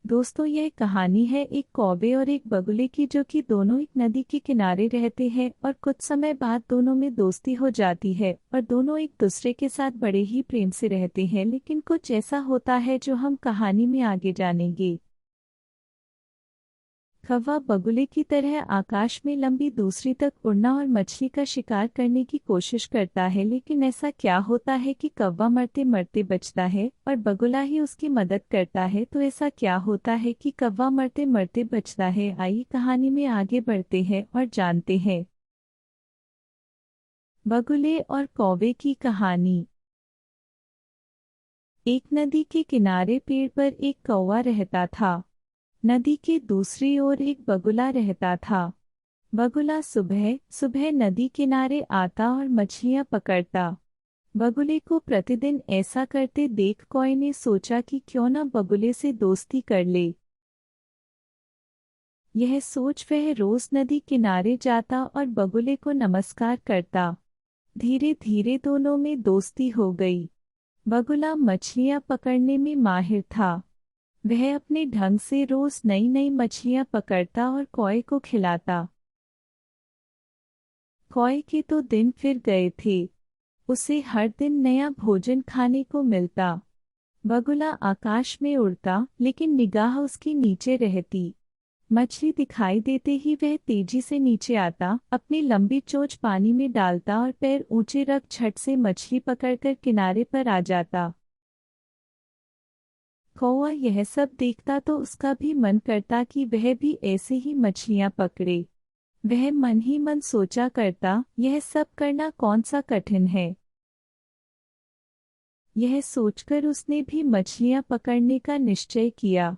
दोस्तों, यह कहानी है एक कौवे और एक बगुले की, जो कि दोनों एक नदी के किनारे रहते हैं और कुछ समय बाद दोनों में दोस्ती हो जाती है और दोनों एक दूसरे के साथ बड़े ही प्रेम से रहते हैं। लेकिन कुछ ऐसा होता है जो हम कहानी में आगे जानेंगे। कौवा बगुले की तरह आकाश में लंबी दूरी तक उड़ना और मछली का शिकार करने की कोशिश करता है, लेकिन ऐसा क्या होता है कि कौवा मरते मरते बचता है और बगुला ही उसकी मदद करता है। तो ऐसा क्या होता है कि कौवा मरते मरते बचता है? आइए कहानी में आगे बढ़ते हैं और जानते हैं। बगुले और कौवे की कहानी। एक नदी के किनारे पेड़ पर एक कौवा रहता था। नदी के दूसरी ओर एक बगुला रहता था। बगुला सुबह सुबह नदी किनारे आता और मछलियां पकड़ता। बगुले को प्रतिदिन ऐसा करते देख कौवे ने सोचा कि क्यों न बगुले से दोस्ती कर ले। यह सोच वह रोज नदी किनारे जाता और बगुले को नमस्कार करता। धीरे धीरे दोनों में दोस्ती हो गई। बगुला मछलियां पकड़ने में माहिर था। वह अपने ढंग से रोज नई नई मछलियां पकड़ता और कौवे को खिलाता। कौवे के तो दिन फिर गए थे। उसे हर दिन नया भोजन खाने को मिलता। बगुला आकाश में उड़ता, लेकिन निगाह उसकी नीचे रहती। मछली दिखाई देते ही वह तेजी से नीचे आता, अपनी लंबी चोंच पानी में डालता और पैर ऊंचे रख झट से मछली पकड़कर किनारे पर आ जाता। कौवा यह सब देखता तो उसका भी मन करता कि वह भी ऐसे ही मछलियां पकड़े। वह मन ही मन सोचा करता, यह सब करना कौन सा कठिन है। यह सोचकर उसने भी मछलियां पकड़ने का निश्चय किया।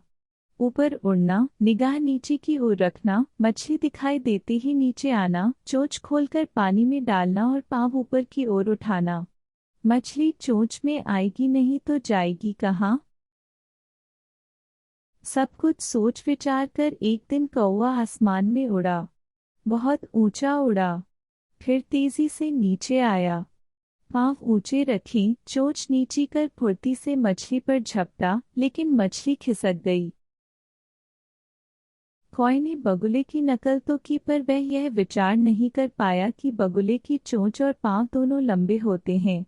ऊपर उड़ना, निगाह नीचे की ओर रखना, मछली दिखाई देते ही नीचे आना, चोंच खोलकर पानी में डालना और पाँव ऊपर की ओर उठाना। मछली चोंच में आएगी नहीं तो जाएगी कहाँ? सब कुछ सोच विचार कर एक दिन कौवा आसमान में उड़ा। बहुत ऊंचा उड़ा, फिर तेजी से नीचे आया। पाँव ऊंचे रखी, चोंच नीची कर फुर्ती से मछली पर झपटा, लेकिन मछली खिसक गई। कौवे ने बगुले की नकल तो की, पर वह यह विचार नहीं कर पाया कि बगुले की चोंच और पाँव दोनों लंबे होते हैं।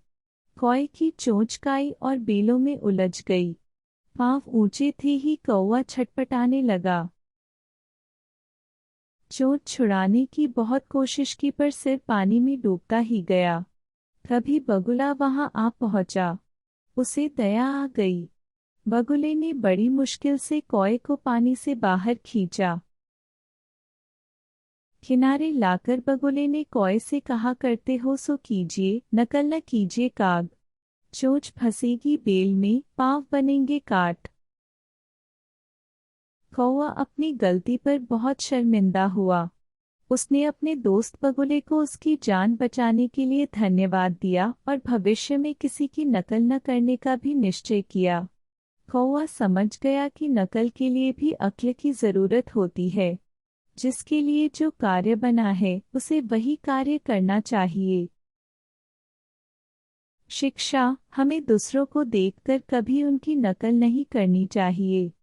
कौवे की चोंच काई और बेलों में उलझ गई। पाँव ऊंचे थे ही कौवा छटपटाने लगा। चोंच छुड़ाने की बहुत कोशिश की, पर सिर पानी में डूबता ही गया। तभी बगुला वहां आ पहुंचा। उसे दया आ गई। बगुले ने बड़ी मुश्किल से कौवे को पानी से बाहर खींचा। किनारे लाकर बगुले ने कौवे से कहा, करते हो सो कीजिए, नकल न कीजिए काग। चोंच फंसेगी बेल में, पाँव बनेंगे काट। कौवा अपनी गलती पर बहुत शर्मिंदा हुआ। उसने अपने दोस्त बगुले को उसकी जान बचाने के लिए धन्यवाद दिया और भविष्य में किसी की नकल न करने का भी निश्चय किया। कौवा समझ गया कि नकल के लिए भी अक्ल की जरूरत होती है। जिसके लिए जो कार्य बना है, उसे वही कार्य करना चाहिए। शिक्षा: हमें दूसरों को देखकर कभी उनकी नकल नहीं करनी चाहिए।